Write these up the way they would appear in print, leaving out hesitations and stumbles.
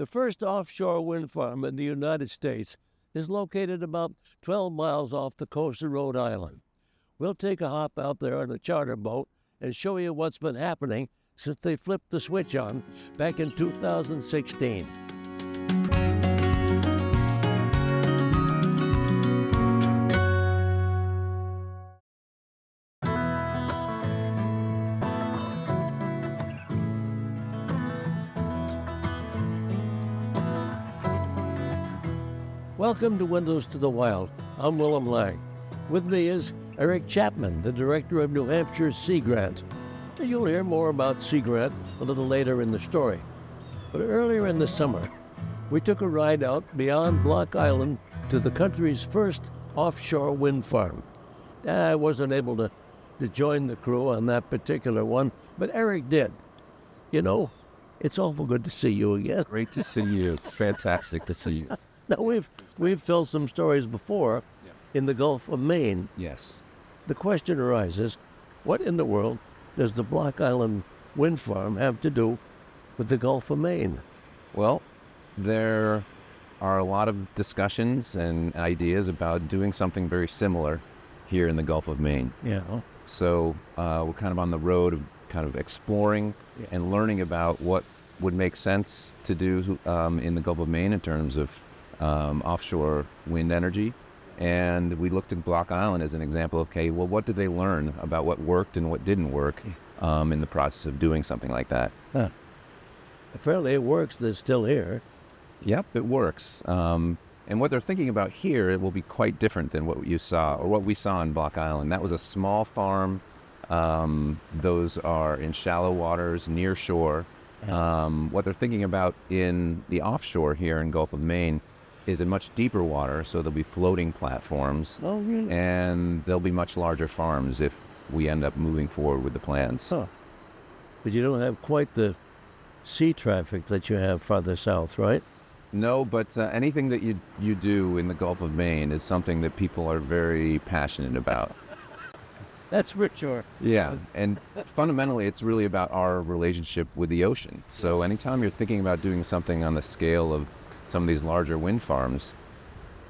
The first offshore wind farm in the United States is located about 12 miles off the coast of Rhode Island. We'll take a hop out there on a charter boat and show you what's been happening since they flipped the switch on back in 2016. Welcome to Windows to the Wild. I'm Willem Lang. With me is Eric Chapman, the director of New Hampshire's Sea Grant. You'll hear more about Sea Grant a little later in the story. But earlier in the summer, we took a ride out beyond Block Island to the country's first offshore wind farm. I wasn't able to join the crew on that particular one, but Eric did. You know, it's awful good to see you again. Great to see you. Fantastic to see you. Now, we've filled some stories before in the Gulf of Maine. Yes. The question arises, what in the world does the Block Island wind farm have to do with the Gulf of Maine? Well, there are a lot of discussions and ideas about doing something very similar here in the Gulf of Maine. Yeah. So we're kind of on the road of kind of exploring and learning about what would make sense to do in the Gulf of Maine in terms of offshore wind energy. And we looked at Block Island as an example of, okay, well, what did they learn about what worked and what didn't work in the process of doing something like that? Huh. Apparently it works. They're still here. Yep, it works. And what they're thinking about here, it will be quite different than what you saw or what we saw on Block Island. That was a small farm. Those are in shallow waters near shore. What they're thinking about in the offshore here in Gulf of Maine is in much deeper water, so there'll be floating platforms. Oh, really? And there'll be much larger farms if we end up moving forward with the plans. Huh. But you don't have quite the sea traffic that you have farther south, right? No, but anything that you do in the Gulf of Maine is something that people are very passionate about. That's for sure. Yeah, and fundamentally it's really about our relationship with the ocean. So anytime you're thinking about doing something on the scale of some of these larger wind farms,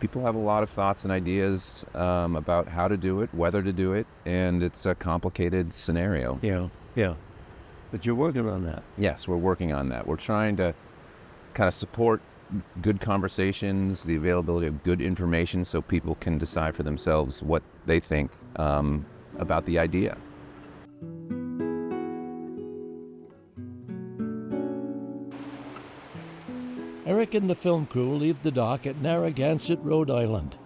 people have a lot of thoughts and ideas about how to do it, whether to do it, and it's a complicated scenario. Yeah. But you're working on that. Yes, we're working on that. We're trying to kind of support good conversations, the availability of good information so people can decide for themselves what they think about the idea. Eric and the film crew leave the dock at Narragansett, Rhode Island.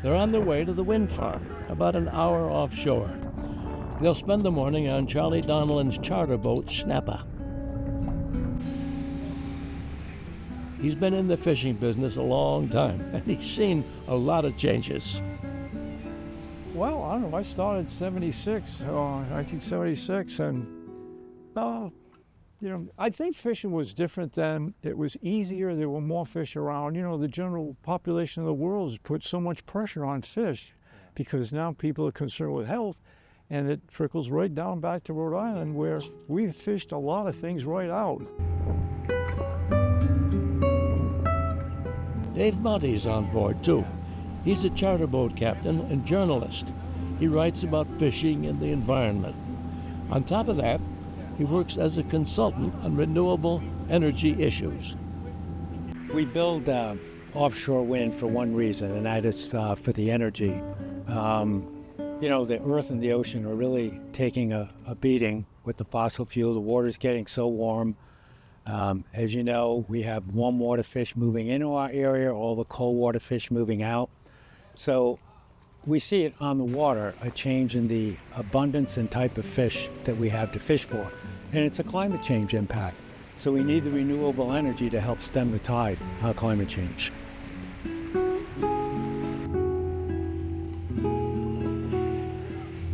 They're on their way to the wind farm, about an hour offshore. They'll spend the morning on Charlie Donlan's charter boat, Snapper. He's been in the fishing business a long time, and he's seen a lot of changes. Well, I don't know, I started 1976, and I think fishing was different then. It was easier, there were more fish around. You know, the general population of the world has put so much pressure on fish because now people are concerned with health, and it trickles right down back to Rhode Island where we fished a lot of things right out. Dave Monte's on board, too. He's a charter boat captain and journalist. He writes about fishing and the environment. On top of that, he works as a consultant on renewable energy issues. We build offshore wind for one reason, and that is for the energy. The earth and the ocean are really taking a beating with the fossil fuel. The water's getting so warm. As you know, we have warm water fish moving into our area, all the cold water fish moving out. So we see it on the water, a change in the abundance and type of fish that we have to fish for. And it's a climate change impact. So we need the renewable energy to help stem the tide of climate change.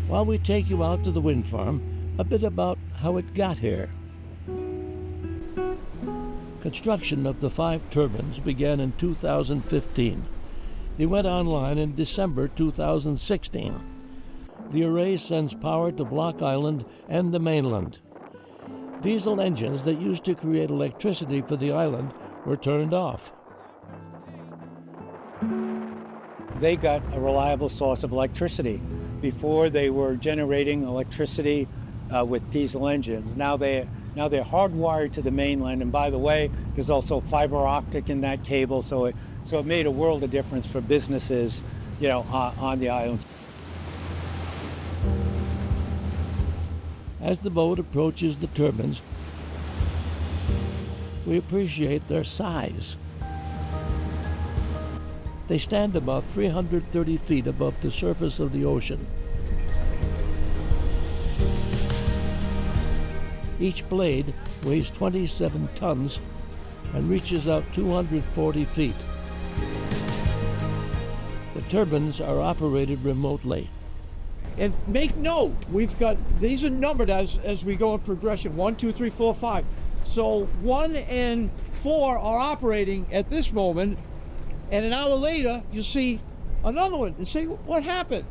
While we take you out to the wind farm, a bit about how it got here. Construction of the 5 turbines began in 2015. They went online in December 2016. the array sends power to Block Island and the mainland. Diesel engines that used to create electricity for the island were turned off. They got a reliable source of electricity. Before, they were generating electricity with diesel engines. Now they're hardwired to the mainland, and by the way, there's also fiber optic in that cable, so it made a world of difference for businesses, on the islands. As the boat approaches the turbines, we appreciate their size. They stand about 330 feet above the surface of the ocean. Each blade weighs 27 tons and reaches out 240 feet. The turbines are operated remotely. And make note, these are numbered as we go in progression, 1, 2, 3, 4, 5. So 1 and 4 are operating at this moment, and an hour later, you see another one and say, what happened?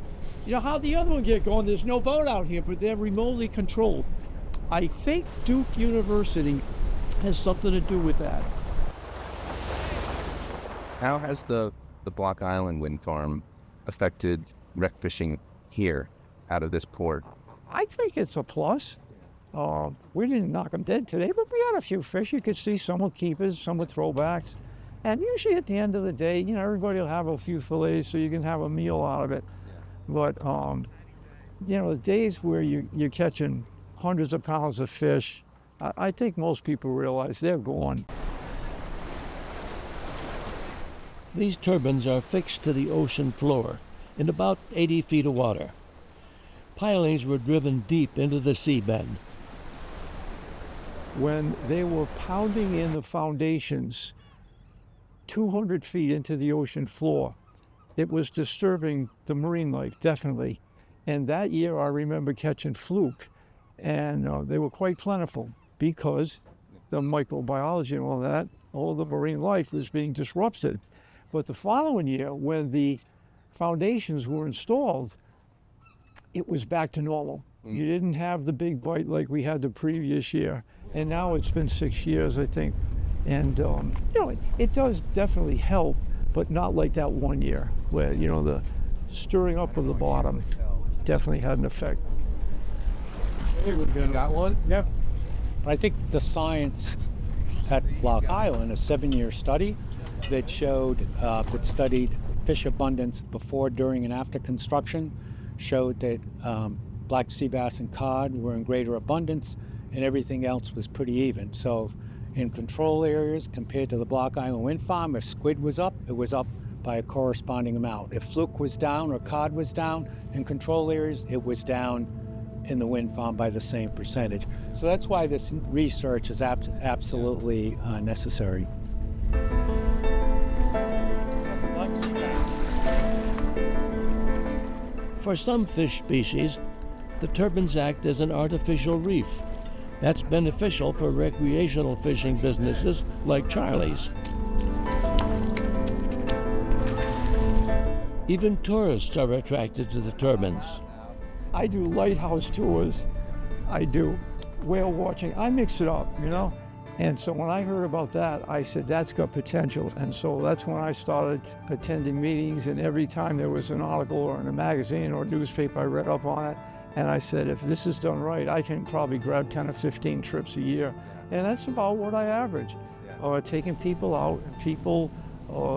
How'd the other one get going? There's no boat out here, but they're remotely controlled. I think Duke University has something to do with that. How has the Block Island wind farm affected wreck fishing here out of this port? I think it's a plus. We didn't knock them dead today, but we had a few fish. You could see some with keepers, some with throwbacks. And usually at the end of the day, everybody will have a few fillets so you can have a meal out of it. But, the days where you're catching hundreds of pounds of fish, I think most people realize they're gone. These turbines are fixed to the ocean floor in about 80 feet of water. Pilings were driven deep into the seabed. When they were pounding in the foundations 200 feet into the ocean floor, it was disturbing the marine life, definitely. And that year I remember catching fluke, and they were quite plentiful because the microbiology and all the marine life was being disrupted. But the following year, when the foundations were installed, it was back to normal. You didn't have the big bite like we had the previous year. And now it's been 6 years, I think. And, it does definitely help, but not like that one year where, the stirring up of the bottom definitely had an effect. Got one? Yep. I think the science at Block Island, a 7-year study that studied fish abundance before, during, and after construction, showed that black sea bass and cod were in greater abundance, and everything else was pretty even. So in control areas compared to the Block Island wind farm, if squid was up, it was up by a corresponding amount. If fluke was down or cod was down in control areas, it was down in the wind farm by the same percentage. So that's why this research is absolutely necessary. For some fish species, the turbines act as an artificial reef. That's beneficial for recreational fishing businesses like Charlie's. Even tourists are attracted to the turbines. I do lighthouse tours. I do whale watching. I mix it up, And so when I heard about that, I said, that's got potential. And so that's when I started attending meetings, and every time there was an article or in a magazine or a newspaper, I read up on it. And I said, if this is done right, I can probably grab 10 or 15 trips a year. And that's about what I average. Taking people out. People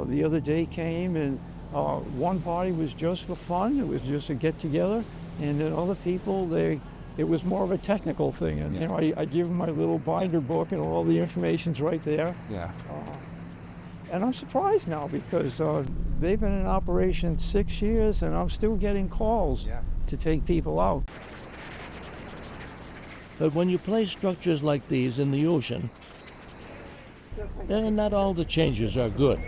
the other day came, and one party was just for fun. It was just a get-together. And then other people, it was more of a technical thing. And I give them my little binder book, and all the information's right there. Yeah. And I'm surprised now because they've been in operation 6 years, and I'm still getting calls to take people out. But when you place structures like these in the ocean, not all the changes are good.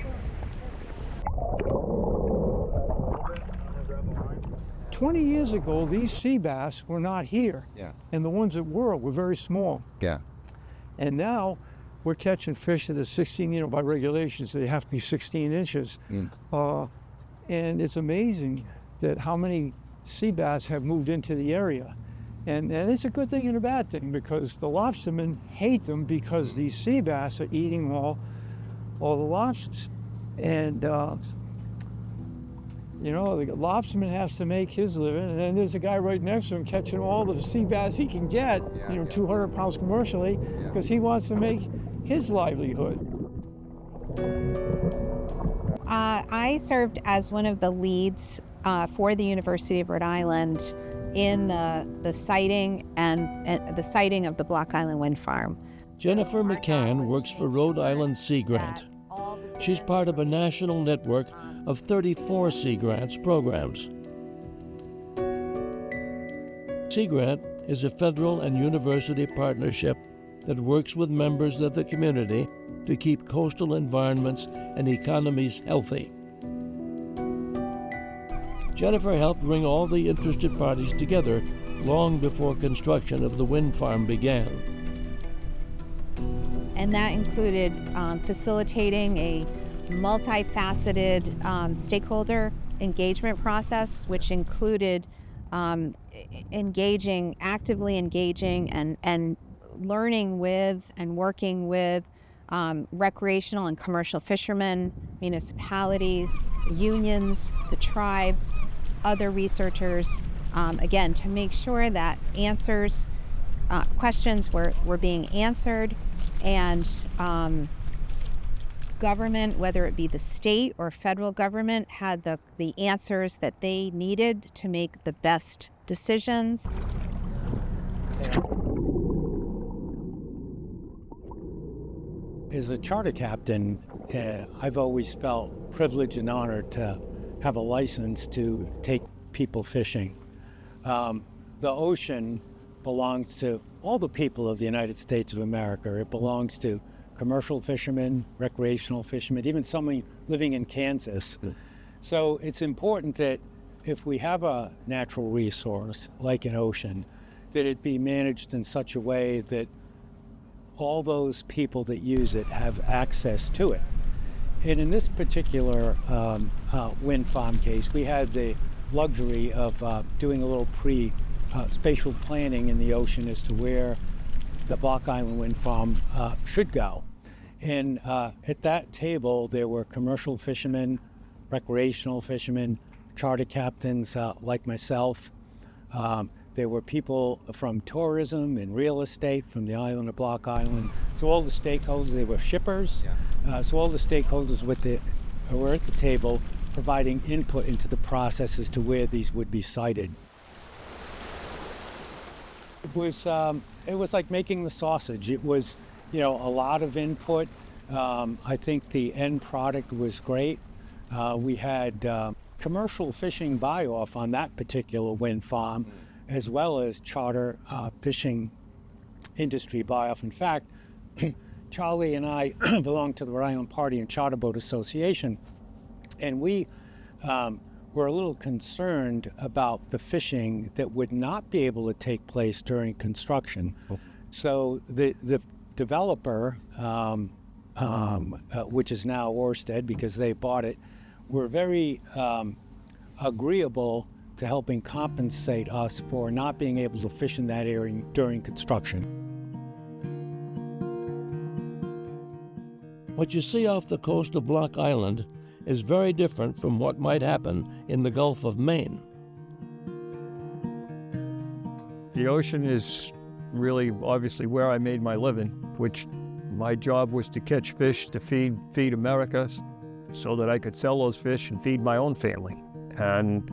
20 years ago, these sea bass were not here. Yeah. And the ones that were very small. Yeah. And now we're catching fish that are 16, by regulations, they have to be 16 inches. And it's amazing that how many sea bass have moved into the area. And it's a good thing and a bad thing, because the lobstermen hate them because these sea bass are eating all the lobsters. And you know, the lobsterman has to make his living, and then there's a guy right next to him catching all the sea bass he can get, 200 pounds commercially, because he wants to make his livelihood. I served as one of the leads for the University of Rhode Island in the siting and the siting of the Block Island Wind Farm. Jennifer McCann works for Rhode Island Sea Grant. She's part of a national network of 34 Sea Grants programs. Sea Grant is a federal and university partnership that works with members of the community to keep coastal environments and economies healthy. Jennifer helped bring all the interested parties together long before construction of the wind farm began. And that included facilitating a multifaceted stakeholder engagement process, which included actively engaging and learning with and working with recreational and commercial fishermen, municipalities, unions, the tribes, other researchers, again, to make sure that questions were being answered, and government, whether it be the state or federal government, had the answers that they needed to make the best decisions. As a charter captain, I've always felt privileged and honored to have a license to take people fishing. The ocean belongs to all the people of the United States of America. It belongs to commercial fishermen, recreational fishermen, even someone living in Kansas. So it's important that if we have a natural resource like an ocean, that it be managed in such a way that all those people that use it have access to it. And in this particular wind farm case, we had the luxury of doing a little spatial planning in the ocean as to where the Block Island Wind Farm should go. And at that table, there were commercial fishermen, recreational fishermen, charter captains like myself. There were people from tourism and real estate from the island of Block Island. So all the stakeholders, they were shippers. So all the stakeholders were at the table providing input into the process as to where these would be sited. It was like making the sausage. It was, a lot of input. I think the end product was great. We had commercial fishing buy-off on that particular wind farm, as well as charter fishing industry buy-off. In fact, Charlie and I belong to the Rhode Island Party and Charter Boat Association, and we were a little concerned about the fishing that would not be able to take place during construction. So the developer, which is now Orsted because they bought it, were very agreeable to helping compensate us for not being able to fish in that area during construction. What you see off the coast of Block Island is very different from what might happen in the Gulf of Maine. The ocean is really obviously where I made my living, which my job was to catch fish to feed America so that I could sell those fish and feed my own family. And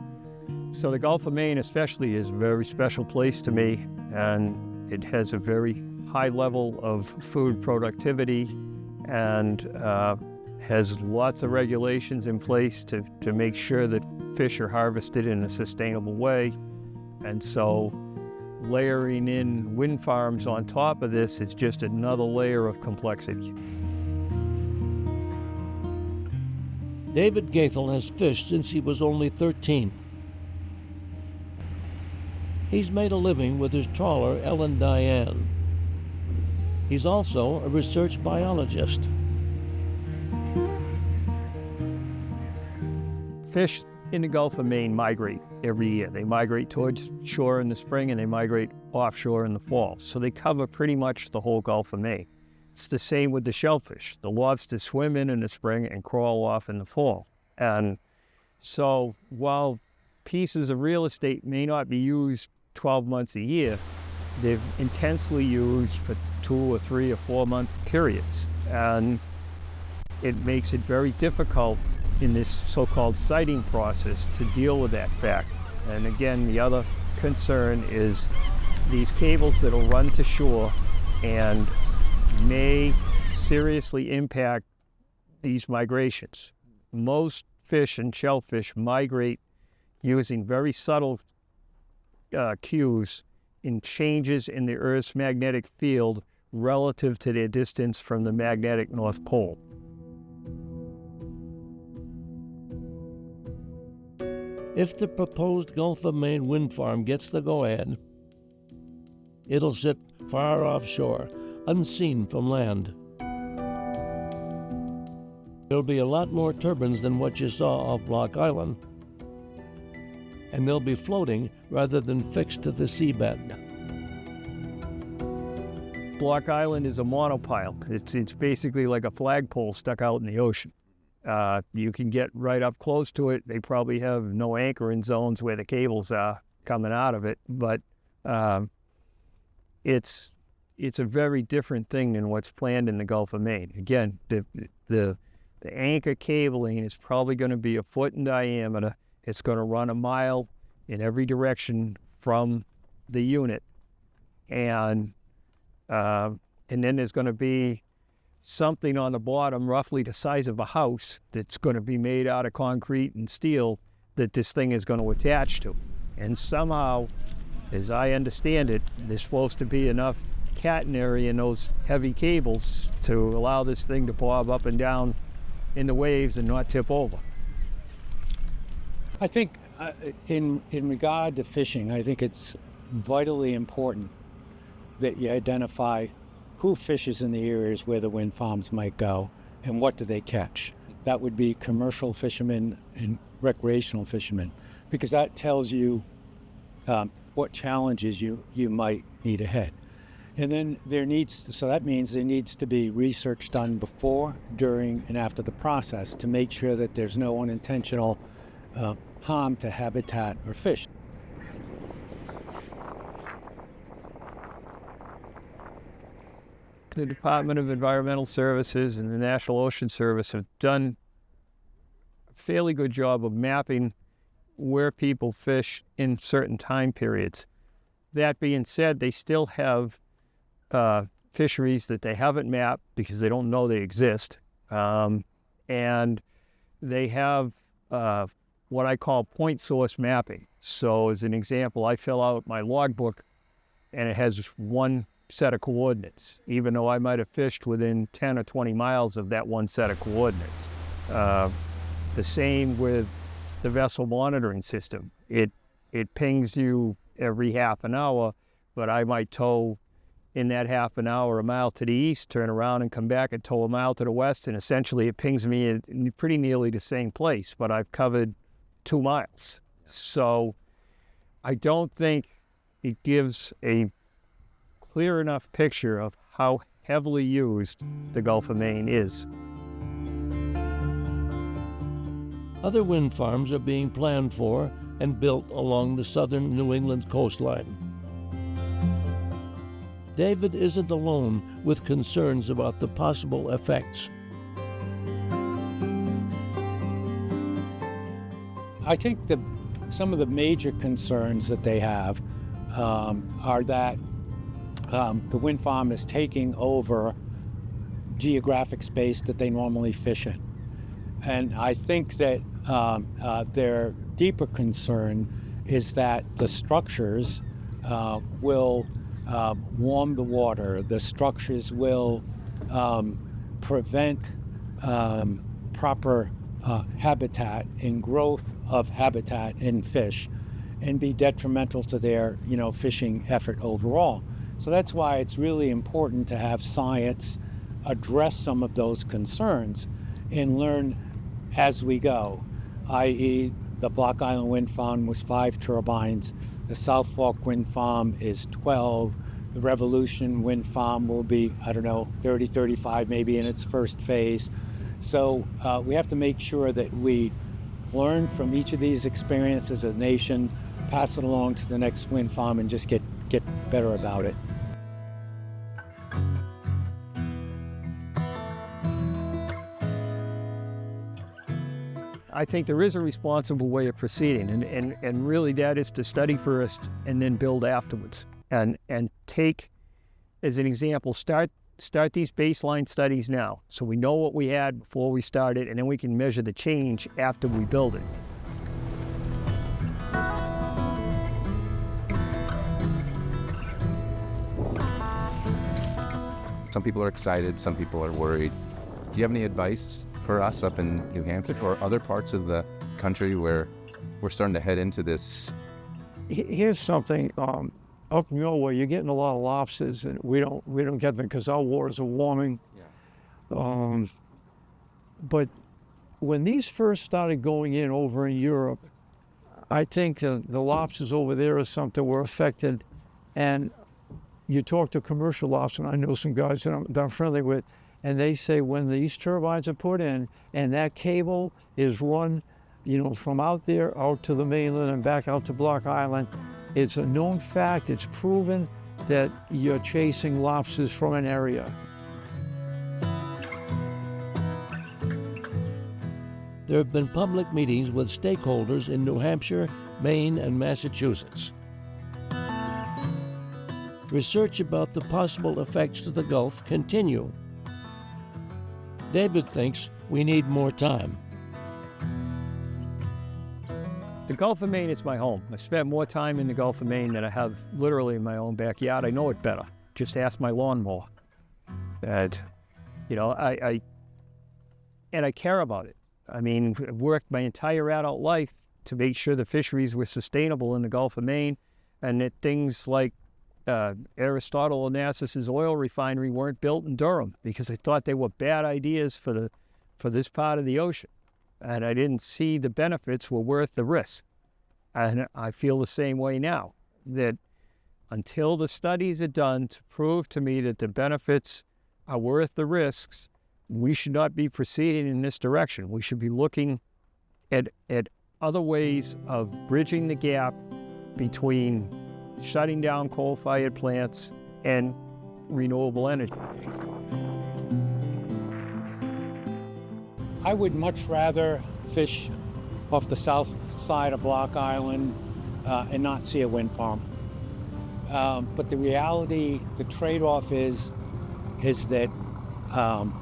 so the Gulf of Maine especially is a very special place to me, and it has a very high level of food productivity and has lots of regulations in place to make sure that fish are harvested in a sustainable way. And so layering in wind farms on top of this is just another layer of complexity. David Gaithel has fished since he was only 13. He's made a living with his trawler, Ellen Diane. He's also a research biologist. Fish in the Gulf of Maine migrate every year. They migrate towards shore in the spring and they migrate offshore in the fall. So they cover pretty much the whole Gulf of Maine. It's the same with the shellfish. The lobsters swim in the spring and crawl off in the fall. And so while pieces of real estate may not be used 12 months a year, they're intensely used for 2 or 3 or 4 month periods. And it makes it very difficult in this so-called siting process to deal with that fact. And again, the other concern is these cables that'll run to shore and may seriously impact these migrations. Most fish and shellfish migrate using very subtle cues in changes in the Earth's magnetic field relative to their distance from the magnetic North Pole. If the proposed Gulf of Maine wind farm gets the go-ahead, it'll sit far offshore, unseen from land. There'll be a lot more turbines than what you saw off Block Island, and they'll be floating rather than fixed to the seabed. Block Island is a monopile. It's basically like a flagpole stuck out in the ocean. You can get right up close to it. They probably have no anchoring zones where the cables are coming out of it, but it's a very different thing than what's planned in the Gulf of Maine. Again, the anchor cabling is probably going to be 1 foot in diameter. It's going to run 1 mile in every direction from the unit, and then there's going to be something on the bottom roughly the size of a house that's going to be made out of concrete and steel that this thing is going to attach to. And somehow, as I understand it, there's supposed to be enough catenary in those heavy cables to allow this thing to bob up and down in the waves and not tip over. I think in regard to fishing, I think it's vitally important that you identify who fishes in the areas where the wind farms might go and what do they catch. That would be commercial fishermen and recreational fishermen, because that tells you what challenges you might need ahead. And then that means there needs to be research done before, during, and after the process to make sure that there's no unintentional harm to habitat or fish. The Department of Environmental Services and the National Ocean Service have done a fairly good job of mapping where people fish in certain time periods. That being said, they still have fisheries that they haven't mapped because they don't know they exist. And they have what I call point source mapping. So as an example, I fill out my logbook and it has one set of coordinates, even though I might have fished within 10 or 20 miles of that one set of coordinates. The same with the vessel monitoring system. It pings you every half an hour, but I might tow in that half an hour 1 mile to the east, turn around and come back and tow 1 mile to the west, and essentially it pings me in pretty nearly the same place, but I've covered 2 miles. So I don't think it gives a clear enough picture of how heavily used the Gulf of Maine is. Other wind farms are being planned for and built along the southern New England coastline. David isn't alone with concerns about the possible effects. I think some of the major concerns that they have are that the wind farm is taking over geographic space that they normally fish in. And I think that their deeper concern is that the structures will warm the water. The structures will prevent proper habitat and growth of habitat in fish and be detrimental to their fishing effort overall. So that's why it's really important to have science address some of those concerns and learn as we go, i.e. The Block Island Wind Farm was 5 turbines. The South Fork Wind Farm is 12. The Revolution Wind Farm will be, 30, 35 maybe in its first phase. So we have to make sure that we learn from each of these experiences as a nation, pass it along to the next wind farm, and just get better about it. I think there is a responsible way of proceeding, and really that is to study first and then build afterwards. And take, as an example, start these baseline studies now, so we know what we had before we started, and then we can measure the change after we build it. Some people are excited, some people are worried. Do you have any advice for us up in New Hampshire or other parts of the country where we're starting to head into this? Here's something, up in your way, you're getting a lot of lobsters, and we don't get them because our waters are warming. Yeah. But when these first started going in over in Europe, I think the lobsters over there or something were affected. And you talk to commercial lobstermen, I know some guys that I'm friendly with, and they say when these turbines are put in and that cable is run, from out there out to the mainland and back out to Block Island, it's a known fact, it's proven that you're chasing lobsters from an area. There have been public meetings with stakeholders in New Hampshire, Maine, and Massachusetts. Research about the possible effects of the Gulf continue. David thinks we need more time. The Gulf of Maine is my home. I spent more time in the Gulf of Maine than I have literally in my own backyard. I know it better. Just ask my lawnmower. And, I care about it. I mean, I've worked my entire adult life to make sure the fisheries were sustainable in the Gulf of Maine, and that things like Aristotle Onassis' oil refinery weren't built in Durham because I thought they were bad ideas for this part of the ocean. And I didn't see the benefits were worth the risk. And I feel the same way now, that until the studies are done to prove to me that the benefits are worth the risks, we should not be proceeding in this direction. We should be looking at other ways of bridging the gap between shutting down coal-fired plants and renewable energy. I would much rather fish off the south side of Block Island and not see a wind farm. But the reality, the trade-off is that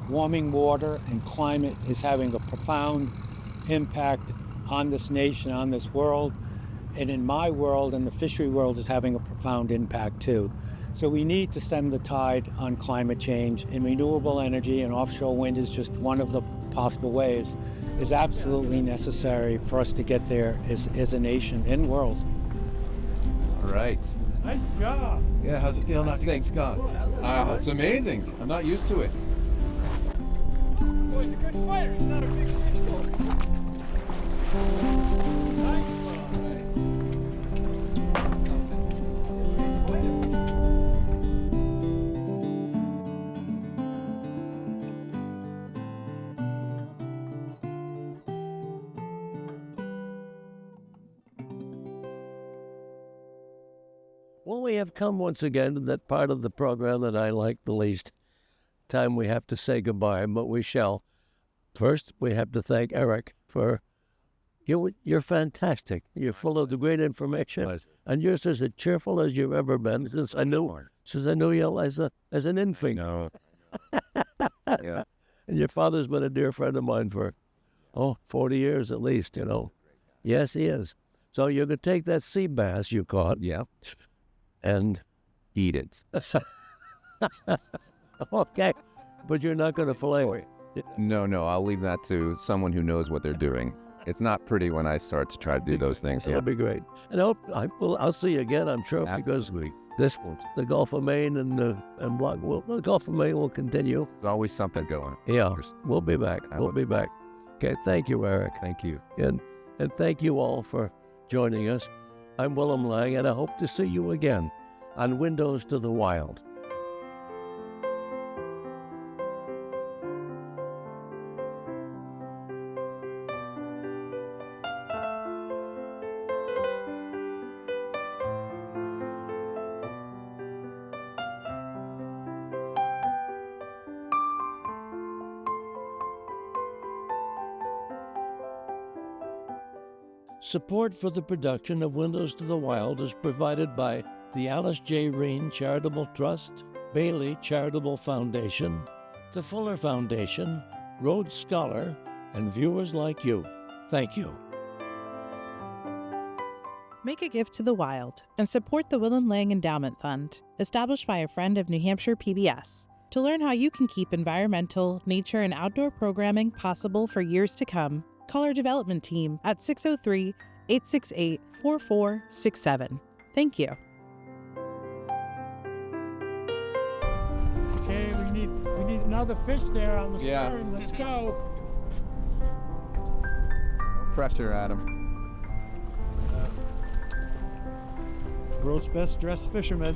warming water and climate is having a profound impact on this nation, on this world, and in my world and the fishery world is having a profound impact too. So we need to stem the tide on climate change, and renewable energy and offshore wind is just one of the possible ways, is absolutely necessary for us to get there as a nation and world. All right. Nice job. Yeah, how's it feel not getting Scott? It's amazing. I'm not used to it. Well, he's a good fighter. He's not a big fish though. Nice. Well, we have come once again to that part of the program that I like the least. Time we have to say goodbye, but we shall. First, we have to thank Eric for you're fantastic. You're full of the great information, and you're as cheerful as you've ever been since I knew you as an infant. No. Yeah. And your father's been a dear friend of mine for 40 years at least. Yes, he is. So you're gonna take that sea bass you caught. Yeah. And Eat it. okay, but you're not going to fillet it. No, I'll leave that to someone who knows what they're doing. It's not pretty when I start to try to do those things. That'll be great. And I'll see you again, I'm sure, because the Gulf of Maine and the Gulf of Maine will continue. There's always something going. Yeah, we'll be back. We'll be back. Okay, thank you, Eric. Thank you. And And thank you all for joining us. I'm Willem Lang, and I hope to see you again on Windows to the Wild. Support for the production of Windows to the Wild is provided by the Alice J. Reen Charitable Trust, Bailey Charitable Foundation, the Fuller Foundation, Rhodes Scholar, and viewers like you. Thank you. Make a gift to the wild and support the Willem Lang Endowment Fund, established by a friend of New Hampshire PBS. To learn how you can keep environmental, nature, and outdoor programming possible for years to come, call our development team at 603-868-4467. Thank you. Okay, we need another fish there on the Yeah. stern. Let's go. No pressure, Adam. World's best dressed fisherman.